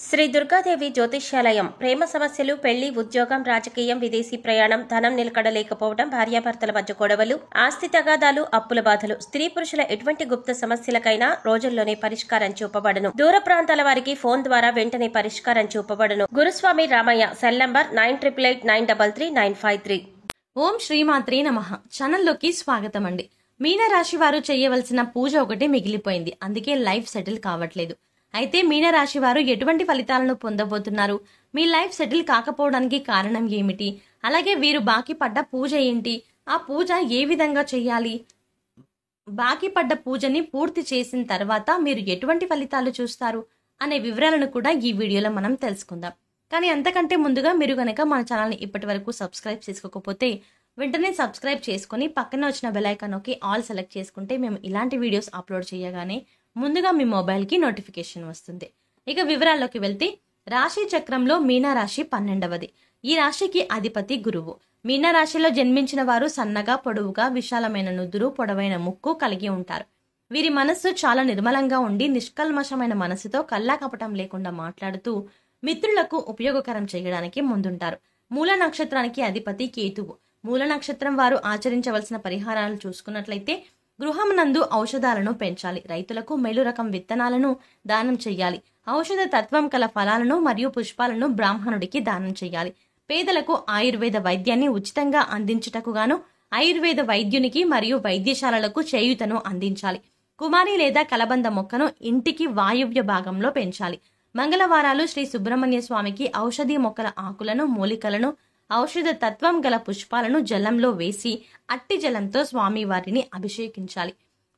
శ్రీ దుర్గాదేవి జ్యోతిష్యాలయం. ప్రేమ సమస్యలు, పెళ్లి, ఉద్యోగం, రాజకీయం, విదేశీ ప్రయాణం, ధనం నిలకడలేకపోవడం, భార్యాభర్తల మధ్య గొడవలు, ఆస్తి తగాదాలు, అప్పుల బాధలు, స్త్రీ పురుషుల ఎటువంటి గుప్త సమస్యలకైనా రోజుల్లోనే పరిష్కారం చూపబడును. దూర ప్రాంతాల వారికి ఫోన్ ద్వారా వెంటనే పరిష్కారం చూపబడును. గురుస్వామి రామయ్య. Cell number 9888933953. ఓం శ్రీమాత్రే నమః. ఛానల్లోకి స్వాగతం అండి. మీనరాశి వారు చేయవలసిన పూజ ఒకటి మిగిలిపోయింది, అందుకే లైఫ్ సెటిల్ కావట్లేదు. అయితే మీనరాశి వారు ఎటువంటి ఫలితాలను పొందబోతున్నారు, మీ లైఫ్ సెటిల్ కాకపోవడానికి కారణం ఏమిటి, అలాగే వీరు బాకీ పడ్డ పూజ ఏంటి, ఆ పూజ ఏ విధంగా చేయాలి, బాకీ పడ్డ పూజని పూర్తి చేసిన తర్వాత మీరు ఎటువంటి ఫలితాలు చూస్తారు అనే వివరాలను కూడా ఈ వీడియోలో మనం తెలుసుకుందాం. కానీ అంతకంటే ముందుగా మీరు గనక మన ఛానల్ని ఇప్పటి వరకు సబ్స్క్రైబ్ చేసుకోకపోతే వెంటనే సబ్స్క్రైబ్ చేసుకుని పక్కన వచ్చిన బెల్ ఐకాన్ నొక్కి ఆల్ సెలెక్ట్ చేసుకుంటే మేము ఇలాంటి వీడియోస్ అప్లోడ్ చేయగానే ముందుగా మీ మొబైల్కి నోటిఫికేషన్ వస్తుంది. ఇక వివరాల్లోకి వెళ్తే, రాశి చక్రంలో మీనరాశి 12వది. ఈ రాశికి అధిపతి గురువు. మీనరాశిలో జన్మించిన వారు సన్నగా, పొడవుగా, విశాలమైన నుదురు, పొడవైన ముక్కు కలిగి ఉంటారు. వీరి మనస్సు చాలా నిర్మలంగా ఉండి నిష్కల్మషమైన మనసుతో కల్లా కపటం లేకుండా మాట్లాడుతూ మిత్రులకు ఉపయోగకరం చేయడానికి ముందుంటారు. మూల నక్షత్రానికి అధిపతి కేతువు. మూల నక్షత్రం వారు ఆచరించవలసిన పరిహారాలు చూసుకున్నట్లయితే, గృహమునందు ఔషధాలను పెంచాలి, రైతులకు మేలు రకం విత్తనాలను దానం చెయ్యాలి, ఔషధ తత్వం కల ఫలాలను మరియు పుష్పాలను బ్రాహ్మణుడికి దానం చెయ్యాలి, పేదలకు ఆయుర్వేద వైద్యాన్ని ఉచితంగా అందించుటకు గాను ఆయుర్వేద వైద్యునికి మరియు వైద్యశాలలకు చేయూతను అందించాలి, కుమారి లేదా కలబంద మొక్కను ఇంటికి వాయువ్య భాగంలో పెంచాలి. మంగళవారాలు శ్రీ సుబ్రహ్మణ్య స్వామికి ఔషధి మొక్కల ఆకులను, మూలికలను, ఔషధ తత్వం గల పుష్పాలను జలంలో వేసి అట్టి జలంతో స్వామివారిని అభిషేకించాలి.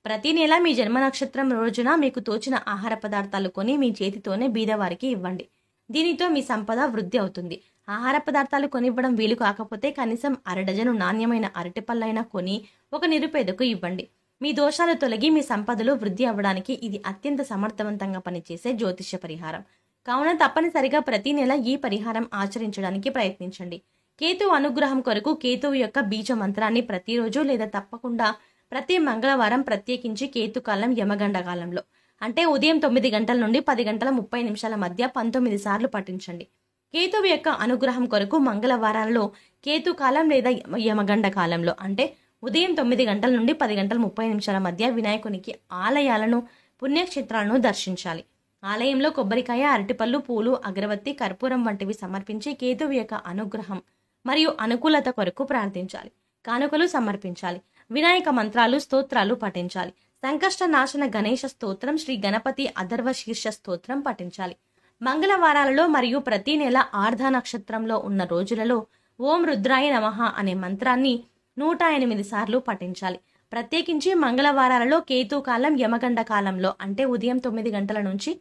ప్రతి నెల మీ జన్మ నక్షత్రం రోజున మీకు తోచిన ఆహార పదార్థాలు కొని మీ చేతితోనే బీదవారికి ఇవ్వండి. దీనితో మీ సంపద వృద్ధి అవుతుంది. ఆహార పదార్థాలు కొనివ్వడం వీలు కాకపోతే కనీసం 1/2 డజను నాణ్యమైన అరటిపళ్ళైనా కొని ఒక నిరుపేదకు ఇవ్వండి. మీ దోషాలు తొలగి మీ సంపదలు వృద్ధి అవ్వడానికి ఇది అత్యంత సమర్థవంతంగా పనిచేసే జ్యోతిష్య పరిహారం. కావున తప్పనిసరిగా ప్రతి నెల ఈ పరిహారం ఆచరించడానికి ప్రయత్నించండి. కేతు అనుగ్రహం కొరకు కేతువు యొక్క బీజ మంత్రాన్ని ప్రతిరోజు లేదా తప్పకుండా ప్రతి మంగళవారం, ప్రత్యేకించి కేతుకాలం యమగండ కాలంలో, అంటే ఉదయం 9 గంటల నుండి 10 గంటల 30 నిమిషాల మధ్య 19 సార్లు పఠించండి. కేతువు యొక్క అనుగ్రహం కొరకు మంగళవారాలలో కేతుకాలం లేదా యమగండ కాలంలో, అంటే ఉదయం 9 గంటల నుండి 10 గంటల 30 నిమిషాల మధ్య వినాయకునికి ఆలయాలను, పుణ్యక్షేత్రాలను దర్శించాలి. ఆలయంలో కొబ్బరికాయ, అరటిపళ్ళు, పూలు, అగరబత్తి, కర్పూరం వంటివి సమర్పించి కేతువు యొక్క అనుగ్రహం మరియు అనుకూలత కొరకు ప్రార్థించాలి. కానుకలు సమర్పించాలి. వినాయక మంత్రాలు, స్తోత్రాలు పఠించాలి. సంకష్ట నాశన గణేష స్తోత్రం, శ్రీ గణపతి అథర్వ శీర్ష స్తోత్రం పఠించాలి. మంగళవారాలలో మరియు ప్రతి నెల ఆర్ధ నక్షత్రంలో ఉన్న రోజులలో ఓం రుద్రాయ నమః అనే మంత్రాన్ని 108 సార్లు పఠించాలి. ప్రత్యేకించి మంగళవారాలలో కేతుకాలం యమగండ కాలంలో, అంటే ఉదయం 9 గంటల నుంచి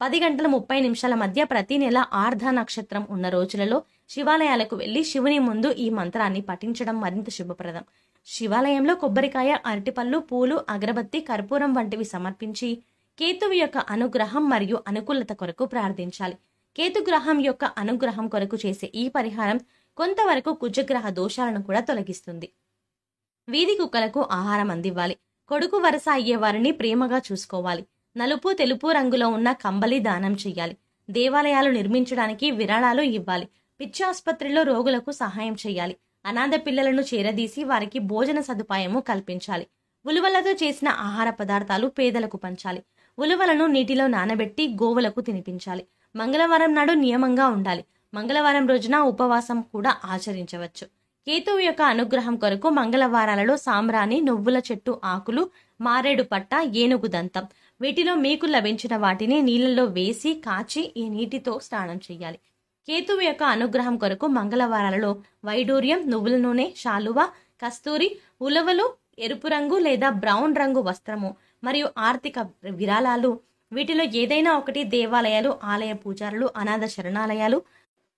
10 గంటల 30 నిమిషాల మధ్య ప్రతి నెల ఆర్ధ నక్షత్రం ఉన్న రోజులలో శివాలయాలకు వెళ్లి శివుని ముందు ఈ మంత్రాన్ని పఠించడం మరింత శుభప్రదం. శివాలయంలో కొబ్బరికాయ, అరటిపళ్ళు, పూలు, అగరబత్తి, కర్పూరం వంటివి సమర్పించి కేతువు యొక్క అనుగ్రహం మరియు అనుకూలత కొరకు ప్రార్థించాలి. కేతుగ్రహం యొక్క అనుగ్రహం కొరకు చేసే ఈ పరిహారం కొంతవరకు కుజగ్రహ దోషాలను కూడా తొలగిస్తుంది. వీధి కుక్కలకు ఆహారం అందివ్వాలి. కొడుకు వరస అయ్యే వారిని ప్రేమగా చూసుకోవాలి. నలుపు, తెలుపు రంగులో ఉన్న కంబలి దానం చెయ్యాలి. దేవాలయాలు నిర్మించడానికి విరాళాలు ఇవ్వాలి. పిచ్చి ఆసుపత్రిలో రోగులకు సహాయం చేయాలి. అనాథ పిల్లలను చేరదీసి వారికి భోజన సదుపాయము కల్పించాలి. ఉలువలతో చేసిన ఆహార పదార్థాలు పేదలకు పంచాలి. ఉలువలను నీటిలో నానబెట్టి గోవులకు తినిపించాలి. మంగళవారం నాడు నియమంగా ఉండాలి. మంగళవారం రోజున ఉపవాసం కూడా ఆచరించవచ్చు. కేతువు యొక్క అనుగ్రహం కొరకు మంగళవారాలలో సాంబ్రాణి, నువ్వుల చెట్టు ఆకులు, మారేడు పట్ట, ఏనుగు దంతం వీటిలో మీకు లభించిన వాటిని నీళ్లలో వేసి కాచి ఈ నీటితో స్నానం చేయాలి. కేతువు యొక్క అనుగ్రహం కొరకు మంగళవారాలలో వైడూర్యం, నువ్వుల నూనె, శాలువ, కస్తూరి, ఉలవలు, ఎరుపు రంగు లేదా బ్రౌన్ రంగు వస్త్రము మరియు ఆర్థిక విరాళాలు వీటిలో ఏదైనా ఒకటి దేవాలయాలు, ఆలయ పూజారులు, అనాథ శరణాలయాలు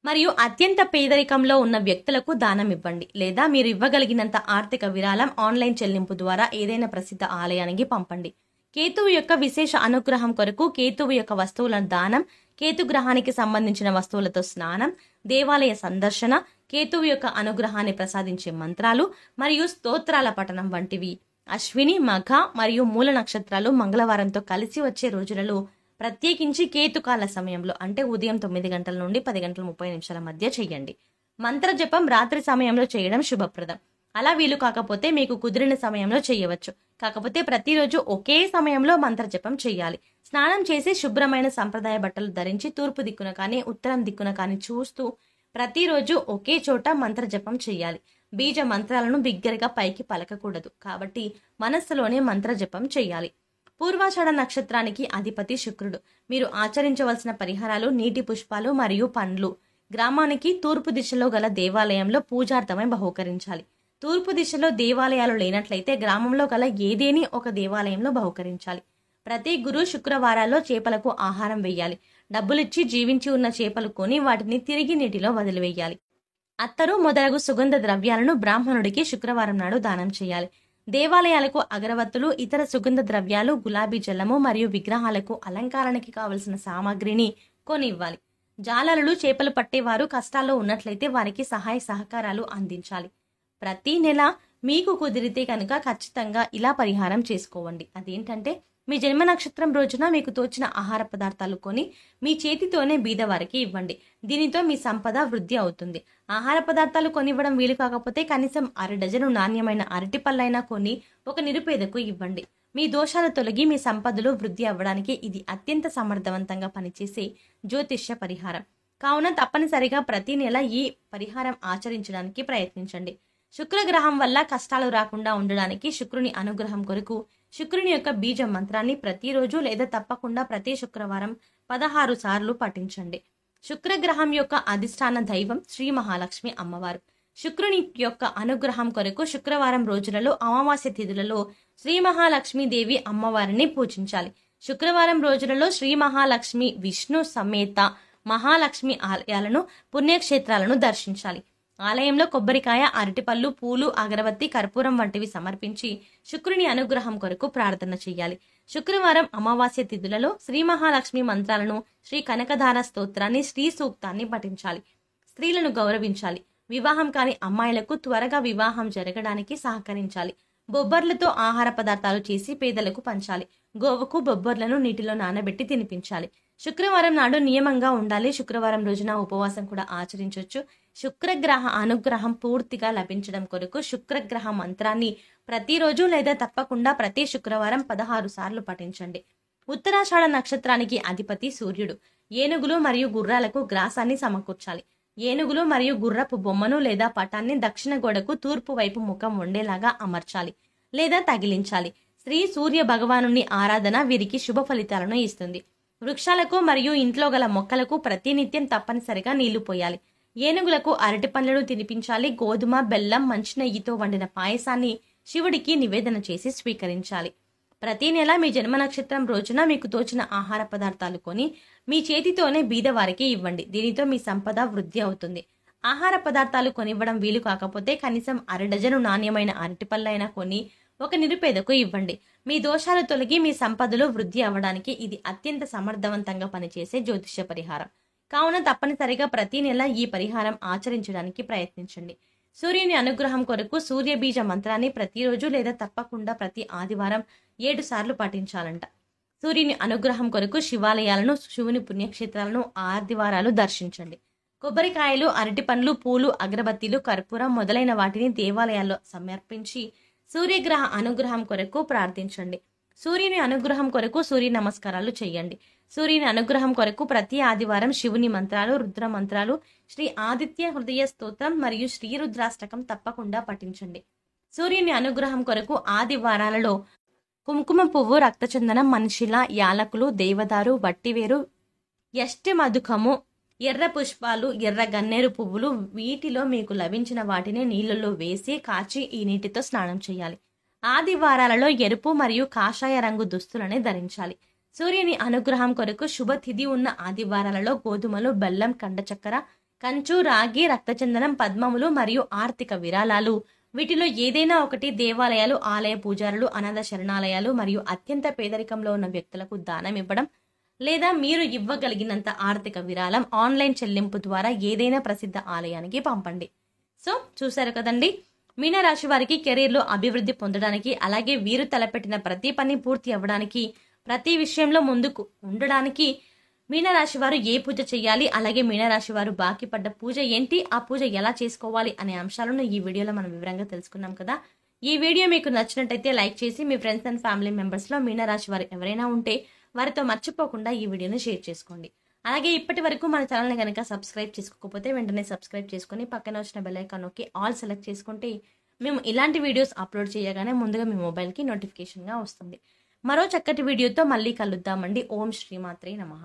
మరియు అత్యంత పేదరికంలో ఉన్న వ్యక్తులకు దానం ఇవ్వండి. లేదా మీరు ఇవ్వగలిగినంత ఆర్థిక విరాళం ఆన్లైన్ చెల్లింపు ద్వారా ఏదైనా ప్రసిద్ధ ఆలయానికి పంపండి. కేతువు యొక్క విశేష అనుగ్రహం కొరకు కేతువు యొక్క వస్తువుల దానం, కేతుగ్రహానికి సంబంధించిన వస్తువులతో స్నానం, దేవాలయ సందర్శన, కేతువు యొక్క అనుగ్రహాన్ని ప్రసాదించే మంత్రాలు మరియు స్తోత్రాల పఠనం వంటివి అశ్విని, మఘ మరియు మూల నక్షత్రాలు మంగళవారంతో కలిసి వచ్చే రోజులలో ప్రత్యేకించి కేతుకాల సమయంలో అంటే ఉదయం 9 గంటల నుండి 10 గంటల 30 నిమిషాల మధ్య చేయండి. మంత్ర జపం రాత్రి సమయంలో చేయడం శుభప్రదం. అలా వీలు కాకపోతే మీకు కుదిరిన సమయంలో చేయవచ్చు. కాకపోతే ప్రతిరోజు ఒకే సమయంలో మంత్ర జపం చేయాలి. స్నానం చేసి శుభ్రమైన సంప్రదాయ బట్టలు ధరించి తూర్పు దిక్కున కానీ ఉత్తరం దిక్కున కానీ చూస్తూ ప్రతిరోజు ఒకే చోట మంత్ర జపం చేయాలి. బీజ మంత్రాలను బిగ్గరగా పైకి పలకకూడదు కాబట్టి మనస్సులోనే మంత్ర జపం చేయాలి. పూర్వాషాఢ నక్షత్రానికి అధిపతి శుక్రుడు. మీరు ఆచరించవలసిన పరిహారాలు నీటి పుష్పాలు మరియు పండ్లు గ్రామానికి తూర్పు దిశలో గల దేవాలయంలో పూజార్థమై బహుకరించాలి. తూర్పు దిశలో దేవాలయాలు లేనట్లయితే గ్రామంలో గల ఏదేని ఒక దేవాలయంలో బహుకరించాలి. ప్రతి గురు శుక్రవారాల్లో చేపలకు ఆహారం వేయాలి. డబ్బులిచ్చి జీవించి ఉన్న చేపలు కొని వాటిని తిరిగి నీటిలో వదిలివేయాలి. అత్తరు మొదలగు సుగంధ ద్రవ్యాలను బ్రాహ్మణుడికి శుక్రవారం నాడు దానం చేయాలి. దేవాలయాలకు అగరవత్తులు, ఇతర సుగంధ ద్రవ్యాలు, గులాబీ జలము మరియు విగ్రహాలకు అలంకారానికి కావలసిన సామాగ్రిని కొని ఇవ్వాలి. జాలరులు, చేపలు పట్టేవారు కష్టాల్లో ఉన్నట్లయితే వారికి సహాయ సహకారాలు అందించాలి. ప్రతి నెల మీకు కుదిరితే కనుక ఖచ్చితంగా ఇలా పరిహారం చేసుకోవండి. అదేంటంటే మీ జన్మ నక్షత్రం రోజున మీకు తోచిన ఆహార పదార్థాలు కొని మీ చేతితోనే బీదవారికి ఇవ్వండి. దీనితో మీ సంపద వృద్ధి అవుతుంది. ఆహార పదార్థాలు కొనివ్వడం వీలు కాకపోతే కనీసం 1/2 డజను నాణ్యమైన అరటి పళ్ళైనా కొని ఒక నిరుపేదకు ఇవ్వండి. మీ దోషాలు తొలగి మీ సంపదలు వృద్ధి అవ్వడానికి ఇది అత్యంత సమర్థవంతంగా పనిచేసే జ్యోతిష్య పరిహారం. కావున తప్పనిసరిగా ప్రతి నెల ఈ పరిహారం ఆచరించడానికి ప్రయత్నించండి. శుక్రగ్రహం వల్ల కష్టాలు రాకుండా ఉండడానికి శుక్రుని అనుగ్రహం కొరకు శుక్రుని యొక్క బీజ మంత్రాన్ని ప్రతిరోజు లేదా తప్పకుండా ప్రతి శుక్రవారం 16 సార్లు పఠించండి. శుక్రగ్రహం యొక్క అధిష్టాన దైవం శ్రీ మహాలక్ష్మి అమ్మవారు. శుక్రుని యొక్క అనుగ్రహం కొరకు శుక్రవారం రోజులలో అమావాస్య తిథులలో శ్రీ మహాలక్ష్మీదేవి అమ్మవారిని పూజించాలి. శుక్రవారం రోజులలో శ్రీ మహాలక్ష్మి, విష్ణు సమేత మహాలక్ష్మి ఆలయాలను, పుణ్యక్షేత్రాలను దర్శించాలి. ఆలయంలో కొబ్బరికాయ, అరటిపళ్ళు, పూలు, అగరబత్తి, కర్పూరం వంటివి సమర్పించి శుక్రుని అనుగ్రహం కొరకు ప్రార్థన చేయాలి. శుక్రవారం అమావాస్య తిథులలో శ్రీ మహాలక్ష్మి మంత్రాలను, శ్రీ కనకధార స్తోత్రాన్ని, శ్రీ సూక్తాన్ని పఠించాలి. స్త్రీలను గౌరవించాలి. వివాహం కాని అమ్మాయిలకు త్వరగా వివాహం జరగడానికి సహకరించాలి. బొబ్బర్లతో ఆహార పదార్థాలు చేసి పేదలకు పంచాలి. గోవుకు బొబ్బర్లను నీటిలో నానబెట్టి తినిపించాలి. శుక్రవారం నాడు నియమంగా ఉండాలి. శుక్రవారం రోజున ఉపవాసం కూడా ఆచరించవచ్చు. శుక్రగ్రహ అనుగ్రహం పూర్తిగా లభించడం కొరకు శుక్రగ్రహ మంత్రాన్ని ప్రతిరోజు లేదా తప్పకుండా ప్రతి శుక్రవారం 16 సార్లు పఠించండి. ఉత్తరాషాఢ నక్షత్రానికి అధిపతి సూర్యుడు. ఏనుగులు మరియు గుర్రాలకు గ్రాసాన్ని సమకూర్చాలి. ఏనుగులు మరియు గుర్రపు బొమ్మను లేదా పటాన్ని దక్షిణ గోడకు తూర్పు వైపు ముఖం ఉండేలాగా అమర్చాలి లేదా తగిలించాలి. శ్రీ సూర్య భగవానుని ఆరాధన వీరికి శుభ ఫలితాలను ఇస్తుంది. వృక్షాలకు మరియు ఇంట్లో గల మొక్కలకు ప్రతినిత్యం తప్పనిసరిగా నీళ్లు పోయాలి. ఏనుగులకు అరటి పండ్లను తినిపించాలి. గోధుమ, బెల్లం, మంచి నెయ్యితో వండిన పాయసాన్ని శివుడికి నివేదన చేసి స్వీకరించాలి. ప్రతి నెల మీ జన్మ నక్షత్రం రోజున మీకు తోచిన ఆహార పదార్థాలు కొని మీ చేతితోనే బీదవారికి ఇవ్వండి. దీనితో మీ సంపద వృద్ధి అవుతుంది. ఆహార పదార్థాలు కొనివ్వడం వీలు కాకపోతే కనీసం 1/2 డజను నాణ్యమైన అరటిపళ్ళైనా కొని ఒక నిరుపేదకు ఇవ్వండి. మీ దోషాలు తొలగి మీ సంపదలు వృద్ధి అవ్వడానికి ఇది అత్యంత సమర్థవంతంగా పనిచేసే జ్యోతిష్య పరిహారం. కావున తప్పనిసరిగా ప్రతి నెల ఈ పరిహారం ఆచరించడానికి ప్రయత్నించండి. సూర్యుని అనుగ్రహం కొరకు సూర్య బీజ మంత్రాన్ని ప్రతిరోజు లేదా తప్పకుండా ప్రతి ఆదివారం 7 సార్లు పఠించాలంట. సూర్యుని అనుగ్రహం కొరకు శివాలయాలను, శివుని పుణ్యక్షేత్రాలను ఆదివారాలు దర్శించండి. కొబ్బరికాయలు, అరటి పండ్లు, పూలు, అగరబత్తీలు, కర్పూరం మొదలైన వాటిని దేవాలయాల్లో సమర్పించి సూర్యగ్రహ అనుగ్రహం కొరకు ప్రార్థించండి. సూర్యుని అనుగ్రహం కొరకు సూర్య నమస్కారాలు చేయండి. సూర్యుని అనుగ్రహం కొరకు ప్రతి ఆదివారం శివుని మంత్రాలు, రుద్ర మంత్రాలు, శ్రీ ఆదిత్య హృదయ స్తోత్రం మరియు శ్రీ రుద్రాష్టకం తప్పకుండా పఠించండి. సూర్యుని అనుగ్రహం కొరకు ఆదివారాలలో కుంకుమ పువ్వు, రక్తచందనం, మనిషిల, యాలకులు, దేవదారు, వట్టివేరు, యష్టి మధుకము, ఎర్ర పుష్పాలు, ఎర్ర గన్నేరు పువ్వులు వీటిలో మీకు లభించిన వాటిని నీళ్లలో వేసి కాచి ఈ నీటితో స్నానం చేయాలి. ఆదివారాలలో ఎరుపు మరియు కాషాయ రంగు దుస్తులని ధరించాలి. సూర్యుని అనుగ్రహం కొరకు శుభతిథి ఉన్న ఆదివారాలలో గోధుమలు, బెల్లం, కండచక్కెర, కంచు, రాగి, రక్తచందనం, పద్మములు మరియు ఆర్థిక విరాళాలు వీటిలో ఏదైనా ఒకటి దేవాలయాలు, ఆలయ పూజారులు, అనాథ శరణాలయాలు మరియు అత్యంత పేదరికంలో ఉన్న వ్యక్తులకు దానం ఇవ్వడం లేదా మీరు ఇవ్వగలిగినంత ఆర్థిక విరాళం ఆన్లైన్ చెల్లింపు ద్వారా ఏదైనా ప్రసిద్ధ ఆలయానికి పంపండి. సో చూశారు కదండి, మీనరాశి వారికి కెరీర్లో అభివృద్ధి పొందడానికి అలాగే వీరు తలపెట్టిన ప్రతి పని పూర్తి అవ్వడానికి ప్రతి విషయంలో ముందుకు ఉండడానికి మీనరాశి వారు ఏ పూజ చేయాలి, అలాగే మీనరాశి వారు బాకీ పడ్డ పూజ ఏంటి, ఆ పూజ ఎలా చేసుకోవాలి అనే అంశాలను ఈ వీడియోలో మనం వివరంగా తెలుసుకున్నాం కదా. ఈ వీడియో మీకు నచ్చినట్టయితే లైక్ చేసి మీ ఫ్రెండ్స్ అండ్ ఫ్యామిలీ మెంబర్స్లో మీనరాశి వారు ఎవరైనా ఉంటే వారితో మర్చిపోకుండా ఈ వీడియోని షేర్ చేసుకోండి. అలాగే ఇప్పటి వరకు మన ఛానల్ని కనుక సబ్స్క్రైబ్ చేసుకోకపోతే వెంటనే సబ్స్క్రైబ్ చేసుకొని పక్కన వచ్చిన బెల్ ఐకాన్ నొక్కి ఆల్ సెలెక్ట్ చేసుకుంటే మేము ఇలాంటి వీడియోస్ అప్లోడ్ చేయగానే ముందుగా మీ మొబైల్కి నోటిఫికేషన్గా వస్తుంది. మరో చక్కటి వీడియోతో మళ్ళీ కలుద్దామండి. ఓం శ్రీమాత్రే నమః.